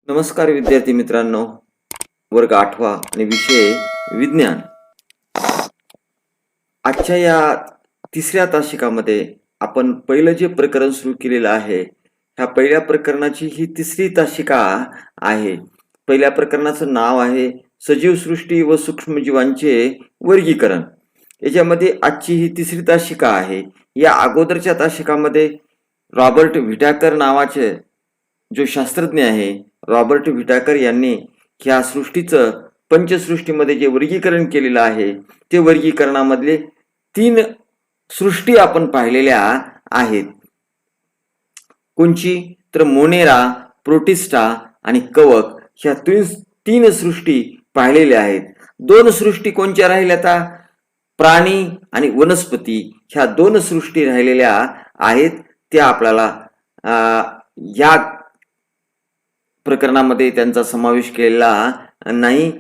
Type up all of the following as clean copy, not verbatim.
नमस्कार विद्यार्थी मित्रांनो, वर्ग 8वा आणि विषय विज्ञान. आजच्या या तिसऱ्या तासिकामध्ये आपण पहिलं जे प्रकरण सुरू केलेलं आहे, ह्या पहिल्या प्रकरणाची ही तिसरी तासिका आहे. पहिल्या प्रकरणाचं नाव आहे सजीव सृष्टी व सूक्ष्मजीवांचे वर्गीकरण. याच्यामध्ये आजची ही तिसरी तासिका आहे. या अगोदरच्या तासिकामध्ये रॉबर्ट व्हिटॅकर नावाचे जो शास्त्रज्ञ आहे, रॉबर्ट व्हिटॅकर यांनी ह्या सृष्टीचं पंचसृष्टीमध्ये जे वर्गीकरण केलेलं आहे, ते वर्गीकरणामधले 3 सृष्टी आपण पाहिलेल्या आहेत. कोणची? तर मोनेरा, प्रोटिस्टा आणि कवक ह्या 3 सृष्टी पाहिलेल्या आहेत. 2 सृष्टी कोणत्या राहिल्या? आता प्राणी आणि वनस्पती ह्या 2 सृष्टी राहिलेल्या आहेत. त्या आपल्याला या प्रकरणामध्ये त्यांचा समावेश केलेला नाही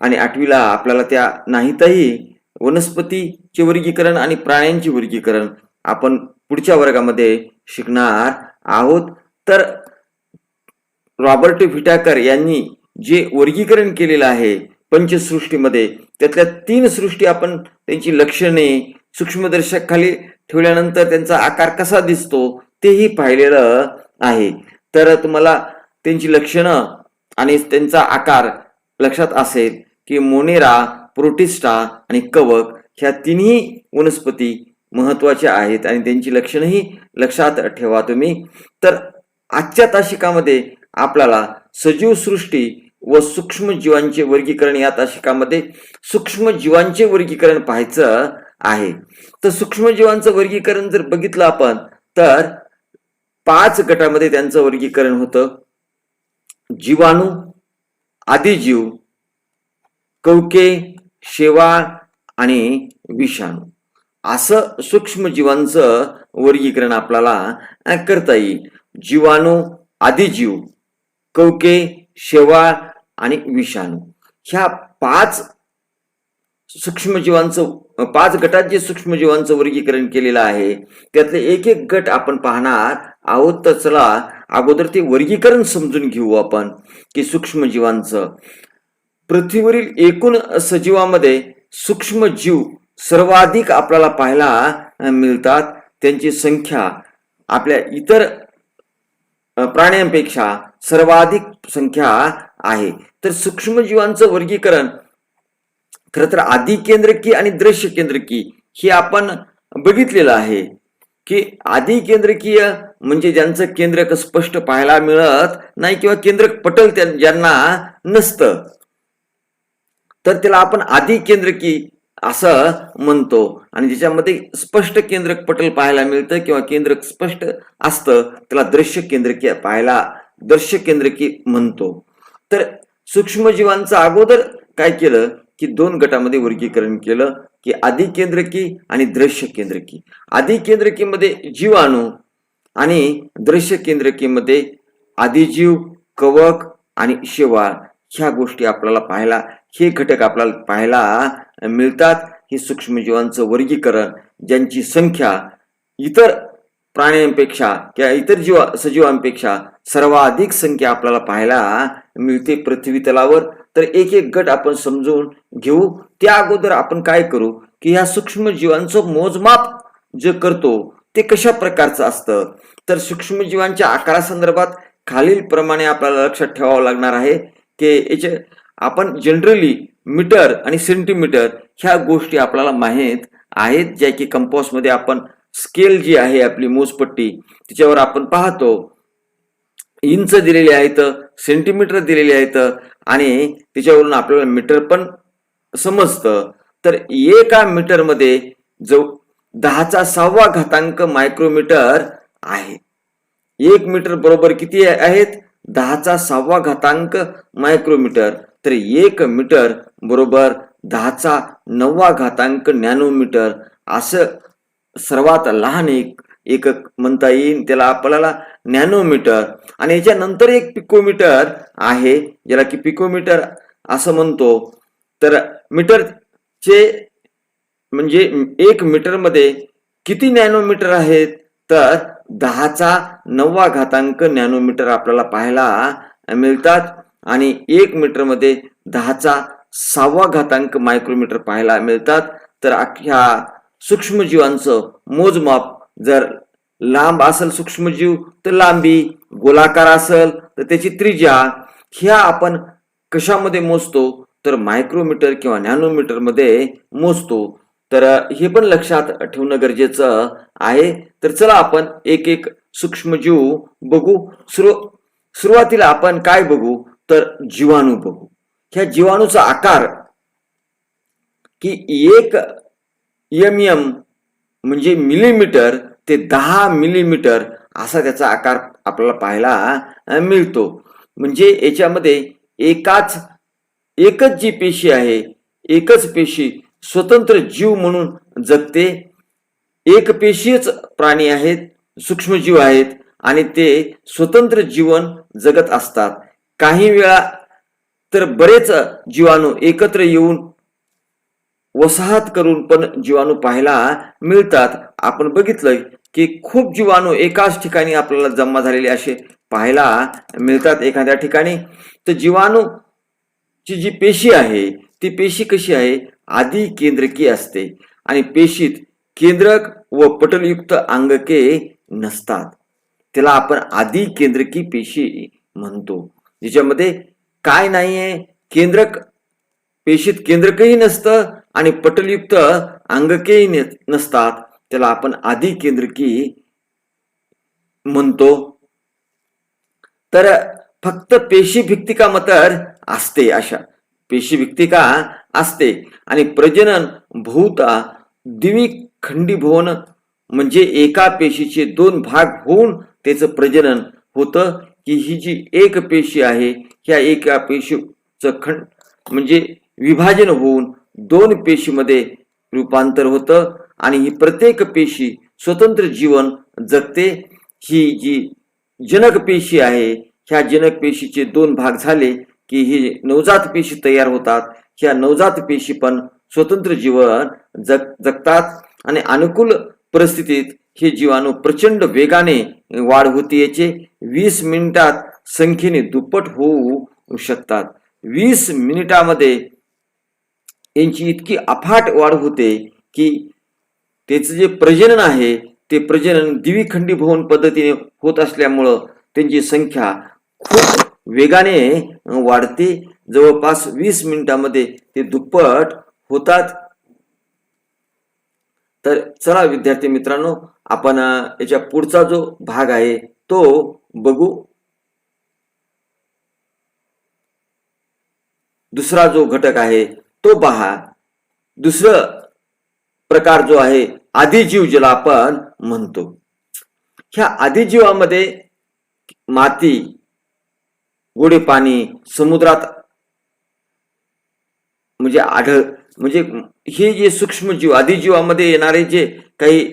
आणि 8वीला आपल्याला त्या नाहीतही वनस्पतीचे वर्गीकरण आणि प्राण्यांचे वर्गीकरण आपण पुढच्या वर्गामध्ये शिकणार आहोत. तर रॉबर्ट व्हिटॅकर यांनी जे वर्गीकरण केलेलं आहे पंचसृष्टीमध्ये, त्यातल्या 3 सृष्टी आपण त्यांची लक्षणे सूक्ष्मदर्शक खाली ठेवल्यानंतर त्यांचा आकार कसा दिसतो तेही पाहिलेलं आहे. तर तुम्हाला त्यांची लक्षणं आणि त्यांचा आकार लक्षात असेल की मोनेरा, प्रोटिस्टा आणि कवक ह्या 3ही वनस्पती महत्वाच्या आहेत आणि त्यांची लक्षणंही लक्षात ठेवा तुम्ही. तर आजच्या तासिकामध्ये आपल्याला सजीव सृष्टी व सूक्ष्मजीवांचे वर्गीकरण, या तासिकामध्ये सूक्ष्मजीवांचे वर्गीकरण पाहायचं आहे. तर सूक्ष्मजीवांचं वर्गीकरण जर बघितलं आपण तर 5 गटामध्ये त्यांचं वर्गीकरण होतं. जीवाणू, आदिजीव, कवके, शेवाळ आणि विषाणू असं सूक्ष्मजीवांचं वर्गीकरण आपल्याला करता येईल. जीवाणू, आदिजीव, कवके, शेवाळ आणि विषाणू ह्या 5 सूक्ष्मजीवांचं 5 गटात जे सूक्ष्मजीवांचं वर्गीकरण केलेलं आहे, त्यातले एक एक गट आपण पाहणार आहोत. तर चला अगोदर ते वर्गीकरण समजून घेऊ आपण की सूक्ष्मजीवांचं. पृथ्वीवरील एकूण सजीवांमध्ये सूक्ष्मजीव सर्वाधिक आपल्याला पाहायला मिळतात. त्यांची संख्या आपल्या इतर प्राण्यांपेक्षा सर्वाधिक संख्या आहे. तर सूक्ष्मजीवांचं वर्गीकरण खरं तर आदिकेंद्रकी आणि दृश्य केंद्रकी हे आपण बघितलेलं आहे की आदिकेंद्रकीय म्हणजे ज्यांचं केंद्रक स्पष्ट पाहायला मिळत नाही किंवा केंद्रक पटल ज्यांना नसतं, तर त्याला आपण आदिकेंद्रकी असं म्हणतो. आणि ज्याच्यामध्ये स्पष्ट केंद्रक पटल पाहायला मिळतं किंवा केंद्रक स्पष्ट असतं त्याला दृश्य केंद्रकी म्हणतो. तर सूक्ष्मजीवांचं अगोदर काय केलं की 2 गटामध्ये वर्गीकरण केलं की आदिकेंद्रकी आणि दृश्य केंद्रकी. आदिकेंद्रकीमध्ये जीवाणू आणि दृश्य केंद्रकीमध्ये आदिजीव, कवक आणि शेवाळ ह्या गोष्टी आपल्याला पाहायला, हे घटक आपल्याला पाहायला मिळतात. हे सूक्ष्मजीवांचं वर्गीकरण, ज्यांची संख्या इतर प्राण्यांपेक्षा किंवा इतर सजीवांपेक्षा सर्वाधिक संख्या आपल्याला पाहायला मिळते पृथ्वी तलावर. तर एक एक गट आपण समजून घेऊ. त्या अगोदर आपण काय करू की ह्या सूक्ष्मजीवांचं मोजमाप जे करतो ते कशा प्रकारचं असतं. तर सूक्ष्मजीवांच्या आकारासंदर्भात खालील प्रमाणे आपल्याला लक्षात ठेवावं लागणार आहे की याचे आपण जनरली मीटर आणि सेंटीमीटर ह्या गोष्टी आपल्याला माहीत आहेत, ज्या की कंपासमध्ये आपण स्केल जी आहे आपली मोजपट्टी त्याच्यावर आपण पाहतो. इंच दिलेले आहेत, सेंटीमीटर दिलेले आहेत आणि त्याच्यावरून आपल्याला मीटर पण समजतं. तर एका मीटरमध्ये जो 10⁻⁶ मायक्रोमीटर आहे. 1 मीटर बरोबर किती आहेत? 10⁻⁶ मायक्रोमीटर. तर 1 मीटर बरोबर 10⁹ नॅनोमीटर असं सर्वात लहान एकक म्हणता येईल, त्याला आपल्याला नॅनोमीटर. आणि याच्यानंतर एक पिकोमीटर आहे, ज्याला की पिकोमीटर असं म्हणतो. तर मीटरचे म्हणजे 1 मीटर मध्ये किती नॅनोमीटर आहेत? तर 10⁹ नॅनोमीटर आपल्याला पाहायला मिळतात आणि 1 मीटरमध्ये 10⁶ मायक्रोमीटर पाहायला मिळतात. तर ह्या सूक्ष्मजीवांचं मोजमाप जर लांब असेल सूक्ष्मजीव तर लांबी, गोलाकार असेल तर त्याची त्रिज्या, ह्या आपण कशामध्ये मोजतो तर मायक्रोमीटर किंवा नॅनोमीटर मध्ये मोजतो. तर हे पण लक्षात ठेवणं गरजेचं आहे. तर चला आपण एक एक सूक्ष्मजीव बघू. सुरुवातीला आपण काय बघू तर जीवाणू बघू. ह्या जीवाणूचा आकार की 1 mm म्हणजे मिलीमीटर ते 10 मिलीमीटर असा त्याचा आकार आपल्याला पाहायला मिळतो. म्हणजे याच्यामध्ये एकच जी पेशी आहे, एकच पेशी स्वतंत्र जीव म्हणून जगते. एक पेशीच प्राणी आहेत, सूक्ष्मजीव आहेत आणि ते स्वतंत्र जीवन जगत असतात. काही वेळा तर बरेच जीवाणू एकत्र येऊन वसाहत करून पण जीवाणू पाहायला मिळतात. आपण बघितलंय की खूप जीवाणू एकाच ठिकाणी आपल्याला जमा झालेले असे पाहायला मिळतात एखाद्या ठिकाणी. तर जीवाणूची जी पेशी आहे ती पेशी कशी आहे, आधी केंद्रकी असते आणि पेशीत केंद्रक व पटलयुक्त अंगके नसतात. त्याला आपण आधी केंद्रकी पेशी म्हणतो. ज्याच्यामध्ये काय नाहीये, केंद्रक पेशीत केंद्रकही नसतं आणि पटलयुक्त अंगकेही नसतात. त्याला आपण आधी केंद्रकी म्हणतो. तर फक्त पेशी भित्तिका मात्र असते, अशा पेशी भित्तिका असते आणि प्रजनन बहुता द्विखंडीभवन म्हणजे एका पेशीचे 2 भाग होऊन त्याचं प्रजनन होतं. की ही जी एक पेशी आहे ह्या एका पेशीचं खंड म्हणजे विभाजन होऊन 2 पेशीमध्ये रूपांतर होतं आणि ही प्रत्येक पेशी स्वतंत्र जीवन जगते. ही जी जनक पेशी आहे ह्या जनक पेशीचे 2 भाग झाले की ही नवजात पेशी तयार होतात. ह्या नवजात पेशी पण स्वतंत्र जीवन जगतात आणि अनुकूल परिस्थितीत हे जीवाणू प्रचंड वेगाने वाढ होते. याचे 20 मिनिटात संख्येने दुप्पट होऊ शकतात. 20 मिनिटामध्ये यांची इतकी अफाट वाढ होते की त्याचं जे प्रजनन आहे ते प्रजनन द्विखंडी भवन पद्धतीने होत असल्यामुळं त्यांची संख्या खूप वेगाने वाढते. जवळपास 20 मिनिटांमध्ये ते दुप्पट होतात. तर चला विद्यार्थी मित्रांनो, आपण याच्या पुढचा जो भाग आहे तो बघू. दुसरा जो घटक आहे तो पहा. दुसरं प्रकार जो आहे आदिजीव, ज्याला आपण म्हणतो. ह्या आदिजीवामध्ये माती, गोडे पाणी, समुद्रात म्हणजे हे जे सूक्ष्मजीव आदिजीवामध्ये येणारे जे काही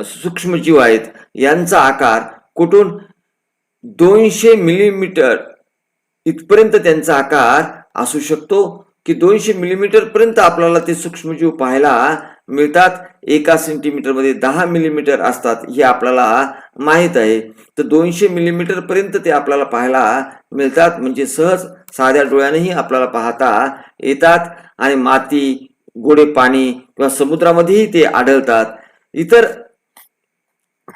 सूक्ष्मजीव आहेत यांचा आकार कुठून 200 मिलीमीटर इथपर्यंत त्यांचा आकार असू शकतो. की 200 मिलीमीटर पर्यंत आपल्याला ते सूक्ष्मजीव पाहायला मिळतात. 1 सेंटीमीटर मध्ये 10 मिलीमीटर असतात हे आपल्याला माहित आहे. तर 200 मिलीमीटर पर्यंत ते आपल्याला पाहायला मिळतात. म्हणजे सहज साध्या डोळ्यानेही आपल्याला पाहता येतात आणि माती, गोडे पाणी किंवा समुद्रामध्येही ते आढळतात. इतर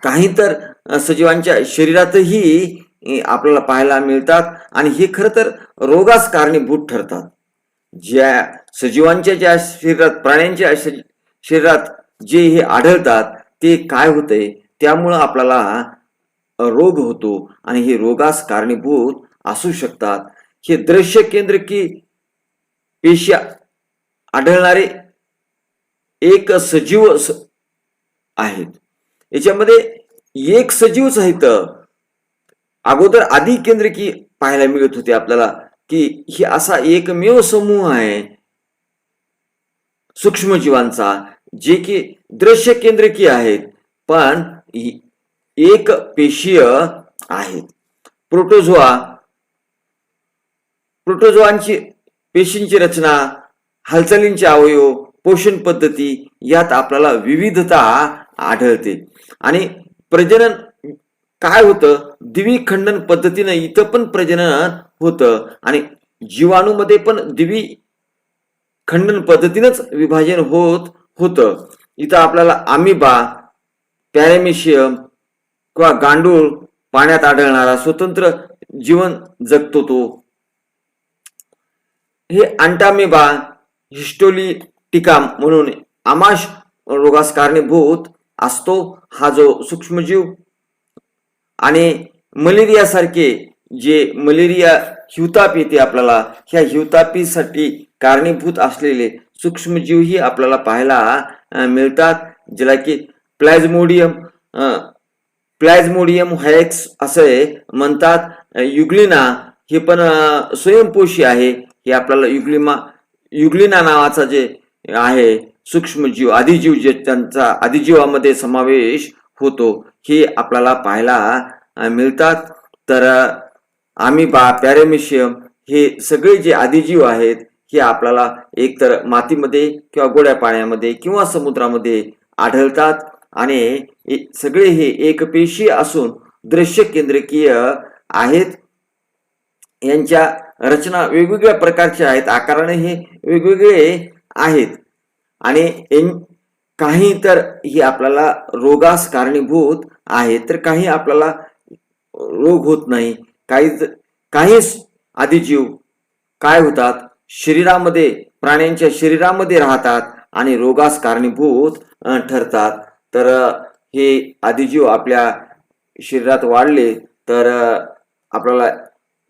काही तर सजीवांच्या शरीरातही आपल्याला पाहायला मिळतात आणि हे खरं तर रोगास कारणीभूत ठरतात. ज्या सजीवांच्या ज्या शरीरात, प्राण्यांच्या शरीरात जे हे आढळतात ते काय होतंय, त्यामुळं आपल्याला रोग होतो आणि हे रोगास कारणीभूत असू शकतात. हे दृश्य केंद्रकी पेशी आढळणारे एक सजीव आहेत. याच्यामध्ये एक सजीवच आहे. तर अगोदर आधी केंद्रकी पाहायला मिळत होते आपल्याला की ही असा एकमेव समूह आहे सूक्ष्मजीवांचा जे की दृश्य केंद्रकी आहेत पण एक पेशीय आहेत. प्रोटोझोआंची पेशींची रचना, हालचालींचे अवयव, पोषण पद्धती यात आपल्याला विविधता आढळते. आणि प्रजनन काय होतं द्विखंडन पद्धतीनं इथं पण प्रजनन होतं आणि जीवाणूमध्ये पण द्विखंडन पद्धतीनंच विभाजन होत होतं. इथं आपल्याला अमिबा, पॅरामेशियम किंवा गांडूळ पाण्यात आढळणारा स्वतंत्र जीवन जगतो तो. हे अँटामिबा हिस्टोलिटिका म्हणून आमाश रोगास कारणीभूत असतो हा जो सूक्ष्मजीव. आणि मलेरिया सारखे जे मलेरिया हिवताप येते आपल्याला, ह्या हिवतापीसाठी कारणीभूत असलेले सूक्ष्मजीव ही आपल्याला पाहायला मिळतात, ज्याला की प्लाझ्मोडियम व्हायक्स असे म्हणतात. युग्लिना हे पण स्वयंपोषी आहे. हे आपल्याला युग्लिना नावाचा जे आहे सूक्ष्मजीव, आदिजीव, जे त्यांचा आदिजीवामध्ये समावेश होतो, हे आपल्याला पाहायला मिळतात. तर अमिबा, पॅरामेशियम हे सगळे जे आदिजीव आहेत हे आपल्याला एकतर मातीमध्ये किंवा गोड्या पाण्यामध्ये किंवा समुद्रामध्ये आढळतात आणि सगळे हे एकपेशीय असून दृश्य केंद्रकीय आहेत. यांच्या रचना वेगवेगळ्या प्रकारच्या आहेत, आकाराने हे वेगवेगळे आहेत आणि काही तर ही आपल्याला रोगास कारणीभूत आहेत, तर काही आपल्याला रोग होत नाही. काही आदिजीव काय होतात, शरीरामध्ये, प्राण्यांच्या शरीरामध्ये राहतात आणि रोगास कारणीभूत ठरतात. तर हे आदिजीव आपल्या शरीरात वाढले तर आपल्याला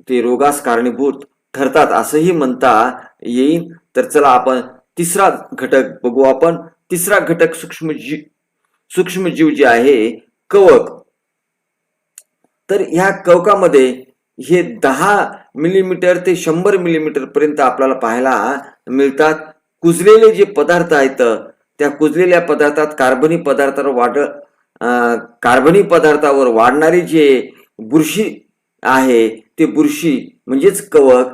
ते रोगास कारणीभूत ठरतात असंही म्हणता येईल. तर चला आपण तिसरा घटक बघू. आपण तिसरा घटक सूक्ष्मजीव जे आहे कवक. तर ह्या कवकामध्ये हे 10 मिलीमीटर ते 100 मिलीमीटर पर्यंत आपल्याला पाहायला मिळतात. कुजलेले जे पदार्थ आहेत त्या कुजलेल्या पदार्थात कार्बनी पदार्थावर वाढणारी जे बुरशी आहे ते बुरशी म्हणजेच कवक,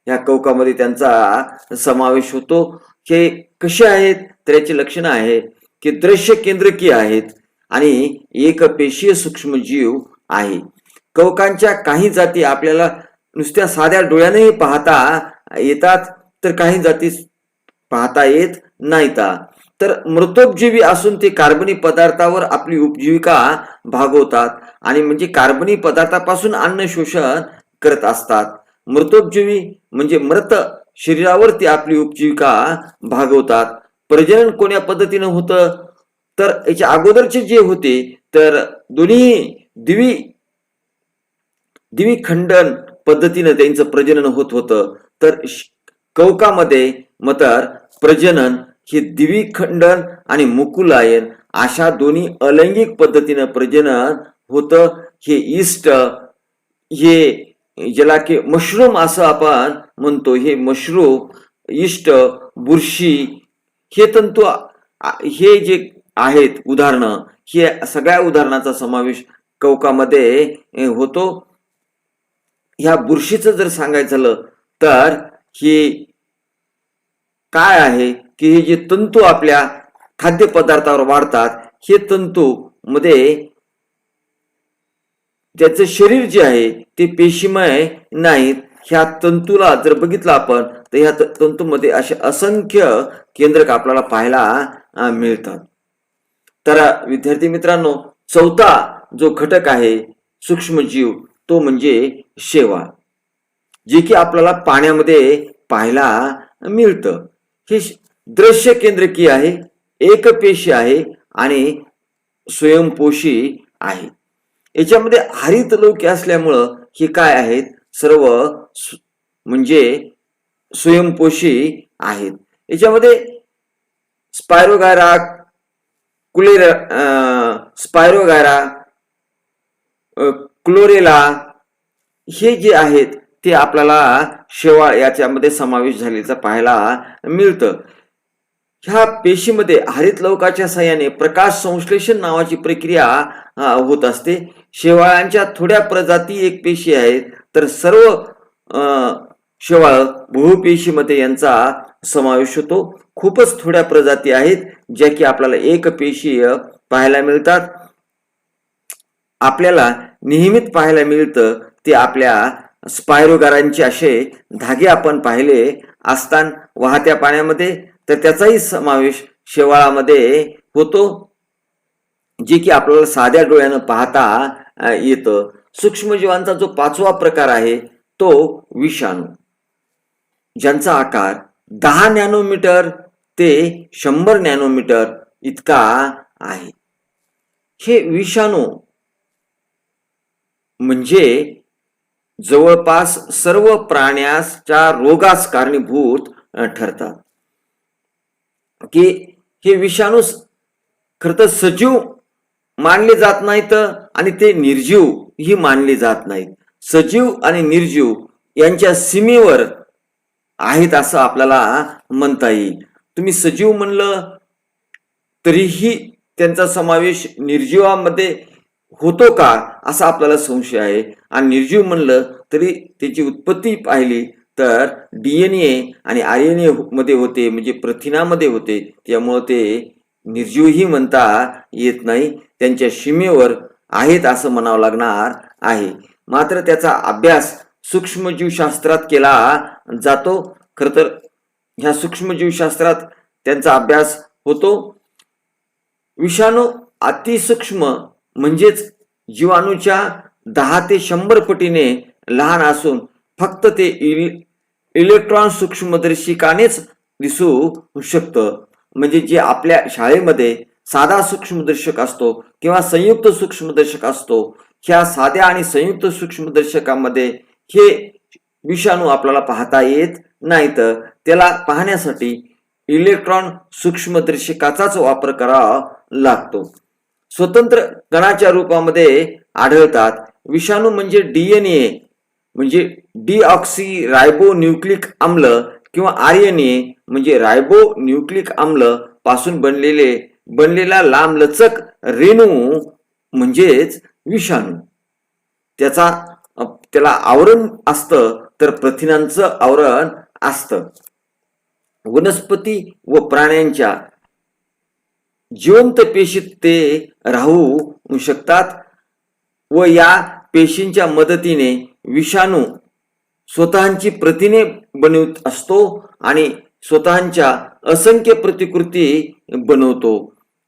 ह्या कवकामध्ये त्यांचा समावेश होतो. हे कसे आहेत तर याची लक्षणं आहे की दृश्य केंद्रकीय आहेत आणि एकपेशीय सूक्ष्मजीव आहे. कवकांच्या काही जाती आपल्याला नुसत्या साध्या डोळ्यानेही पाहता येतात, तर काही जाती पाहता येत नाहीत. तर मृतोपजीवी असून ते कार्बनी पदार्थावर आपली उपजीविका भागवतात आणि म्हणजे कार्बनी पदार्थापासून अन्न शोषण करत असतात. मृतोपजीवी म्हणजे मृत शरीरावरती आपली उपजीविका भागवतात. प्रजनन कोण्या पद्धतीनं होतं तर याच्या अगोदरचे जे होते तर दोन्ही द्विखंडन पद्धतीनं त्यांचं प्रजनन होत होतं. तर कवकामध्ये मात्र प्रजनन हे द्विखंडन आणि मुकुलायन अशा दोन्ही अलैंगिक पद्धतीनं प्रजनन होतं. हे ईस्ट, हे ज्याला की मशरूम असं आपण म्हणतो, हे मशरूम, ईस्ट, बुरशी हे तंतू, हे जे आहेत उदाहरणं, हे सगळ्या उदाहरणाचा समावेश कवकामध्ये होतो. ह्या बुरशीचं जर सांगायचं झालं तर हे काय आहे की हे जे तंतू आपल्या खाद्यपदार्थावर वाढतात, हे तंतू मध्ये त्याचं शरीर जे आहे ते पेशीमय नाहीत. ह्या तंतूला जर बघितलं आपण तर ह्या तंतूमध्ये असे असंख्य केंद्रक आपल्याला पाहायला मिळतात. तर विद्यार्थी मित्रांनो, चौथा जो घटक आहे सूक्ष्मजीव तो म्हणजे शेवाळ, जे की आपल्याला पाण्यामध्ये पाहायला मिळतं. हे दृश्य केंद्रकीय आहे, एकपेशी आहे आणि स्वयंपोषी आहे. याच्यामध्ये हरितलौकी असल्यामुळं हे काय आहेत, सर्व म्हणजे स्वयंपोषी आहेत. याच्यामध्ये स्पायरोगायरा, क्लोरेला हे जे आहेत ते आपल्याला शेवाळ याच्यामध्ये समावेश झालेला पाहायला मिळतं. ह्या पेशीमध्ये हरितलौकाच्या साहाय्याने प्रकाश संश्लेषण नावाची प्रक्रिया होत असते. शेवाळांच्या थोड्या प्रजाती एक पेशी आहेत, तर सर्व शेवाळ बहुपेशीमध्ये यांचा समावेश होतो. खूपच थोड्या प्रजाती आहेत ज्या की आपल्याला एक पेशीय पाहायला मिळतात. आपल्याला नेहमीच पाहायला मिळतं ते आपल्या स्पायरोगारांचे असे धागे आपण पाहिले असताना वाहत्या पाण्यामध्ये, तर त्याचाही समावेश शेवाळामध्ये होतो, जे की आपल्याला साध्या डोळ्यानं पाहता येतं. सूक्ष्मजीवांचा जो 5वा प्रकार आहे तो विषाणू, ज्यांचा आकार 10 नॅनोमीटर ते 100 नॅनोमीटर इतका आहे. हे विषाणू म्हणजे जवळपास सर्व प्राण्याच्या रोगास कारणीभूत ठरतात. की हे विषाणू खरं तर सजीव मानले जात नाहीत आणि ते निर्जीव ही मानले जात नाहीत. सजीव आणि निर्जीव यांच्या सीमेवर आहेत असं आपल्याला म्हणता येईल. तुम्ही सजीव म्हणलं तरीही त्यांचा समावेश निर्जीवामध्ये होतो का असा आपल्याला संशय आहे, आणि निर्जीव म्हणलं तरी त्याची उत्पत्ती पाहिली तर DNA आणि RNA मध्ये होते, म्हणजे प्रथिनामध्ये होते. त्यामुळे ते निर्जीवही म्हणता येत नाही, त्यांच्या सीमेवर आहेत असं म्हणावं लागणार आहे. मात्र त्याचा अभ्यास सूक्ष्मजीवशास्त्रात केला जातो. खरं तर ह्या सूक्ष्मजीवशास्त्रात त्यांचा अभ्यास होतो. विषाणू अतिसूक्ष्म म्हणजेच जीवाणूच्या 10 ते 100 पटीने लहान असून फक्त ते इलेक्ट्रॉन सूक्ष्मदर्शिकानेच दिसू शकतं. म्हणजे जे आपल्या शाळेमध्ये साधा सूक्ष्मदर्शक असतो किंवा संयुक्त सूक्ष्मदर्शक असतो, ह्या साध्या आणि संयुक्त सूक्ष्मदर्शकामध्ये हे विषाणू आपल्याला पाहता येत नाहीत. त्याला पाहण्यासाठी इलेक्ट्रॉन सूक्ष्मदर्शकाचाच वापर करावा लागतो. स्वतंत्र कणाच्या रूपामध्ये आढळतात. विषाणू म्हणजे DNA म्हणजे डिऑक्सी रायबो न्यूक्लिक आम्ल किंवा RNA म्हणजे रायबो न्यूक्लिक आम्ल पासून बनलेला लांबलचक रेणू म्हणजेच विषाणू. त्याला आवरण असतं, तर प्रथिनांचं आवरण असतं. वनस्पती व प्राण्यांच्या जिवंत पेशीत ते राहू शकतात व या पेशींच्या मदतीने विषाणू स्वतःची प्रथिने बनवत असतो आणि स्वतःच्या असंख्य प्रतिकृती बनवतो.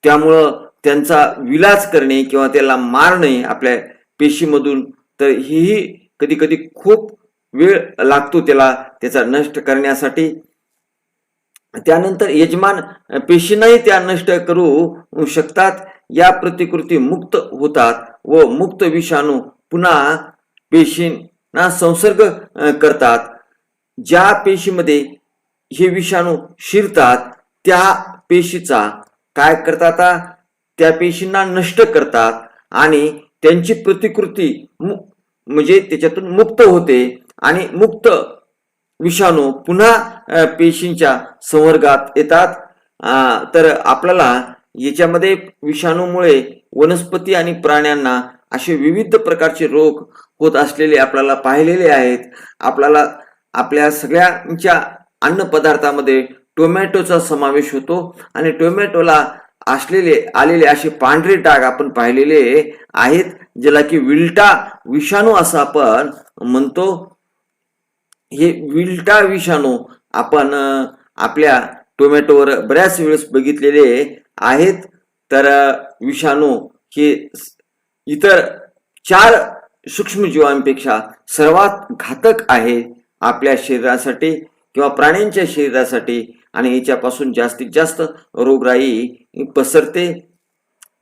त्यामुळं त्यांचा विलाज करणे किंवा त्याला मारणे आपल्या पेशीमधून, तर ही कधी कधी खूप वेळ लागतो त्याचा नष्ट करण्यासाठी. त्यानंतर यजमान पेशींनाही त्या नष्ट करू शकतात. या प्रतिकृती मुक्त होतात व मुक्त विषाणू पुन्हा पेशींना संसर्ग करतात. ज्या पेशीमध्ये हे विषाणू शिरतात त्या पेशीचा काय करतात, त्या पेशींना नष्ट करतात आणि त्यांची प्रतिकृती म्हणजे त्याच्यातून मुक्त होते आणि मुक्त विषाणू पुन्हा पेशींच्या संवर्गात येतात. तर आपल्याला याच्यामध्ये विषाणूमुळे वनस्पती आणि प्राण्यांना असे विविध प्रकारचे रोग होत असलेले आपल्याला पाहिलेले आहेत. आपल्याला आपल्या सगळ्यांच्या अन्न पदार्थामध्ये टोमॅटोचा समावेश होतो आणि टोमॅटोला आलेले असे पांढरे डाग आपण पाहिलेले आहेत, ज्याला की विल्टा विषाणू असं आपण म्हणतो. हे विल्टा विषाणू आपण आपल्या टोमॅटोवर बऱ्याच वेळेस बघितलेले आहेत. तर विषाणू हे इतर 4 सूक्ष्मजीवांपेक्षा सर्वात घातक आहे आपल्या शरीरासाठी किंवा प्राण्यांच्या शरीरासाठी, आणि याच्यापासून जास्तीत जास्त रोगराई पसरते,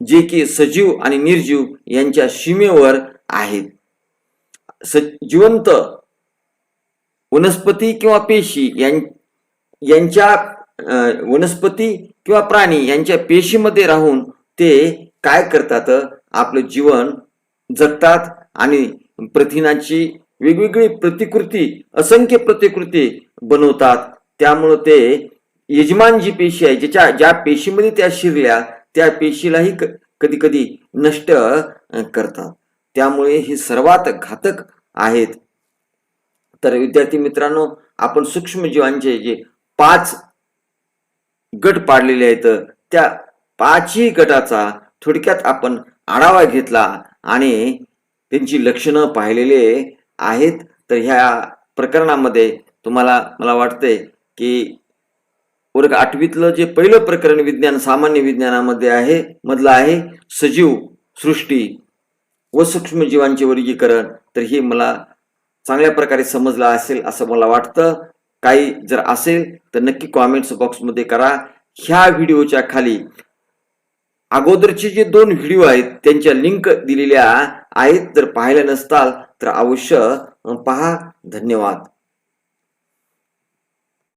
जे की सजीव आणि निर्जीव यांच्या सीमेवर आहेत. जिवंत वनस्पती किंवा पेशी यांच्या वनस्पती किंवा प्राणी यांच्या पेशीमध्ये राहून ते काय करतात, आपलं जीवन जगतात आणि प्रथिनाची वेगवेगळी प्रतिकृती, असंख्य प्रतिकृती बनवतात. त्यामुळे ते यजमान जी पेशी आहे, ज्या पेशीमध्ये त्या शिरल्या त्या पेशीलाही कधी कधी नष्ट करतात. त्यामुळे हे सर्वात घातक आहेत. तर विद्यार्थी मित्रांनो, आपण सूक्ष्मजीवांचे जे 5 गट पाडलेले आहेत, त्या 5ही गटाचा थोडक्यात आपण आढावा घेतला आणि त्यांची लक्षणं पाहिलेले आहेत. तर ह्या प्रकरणामध्ये तुम्हाला मला वाटतंय की वर्ग 8वीतलं जे पहिलं प्रकरण विज्ञान सामान्य विज्ञानामध्ये आहे मधलं आहे सजीव सृष्टी व सूक्ष्मजीवांचे वर्गीकरण. तर हे मला चांगल्या प्रकारे समजलं असेल असं मला वाटतं. काही जर असेल तर नक्की कॉमेंट्स बॉक्समध्ये करा. ह्या व्हिडिओच्या खाली अगोदरचे जे 2 व्हिडिओ आहेत त्यांच्या लिंक दिलेल्या आहेत. जर पाहिल्या नसताल तर अवश्य पहा. धन्यवाद.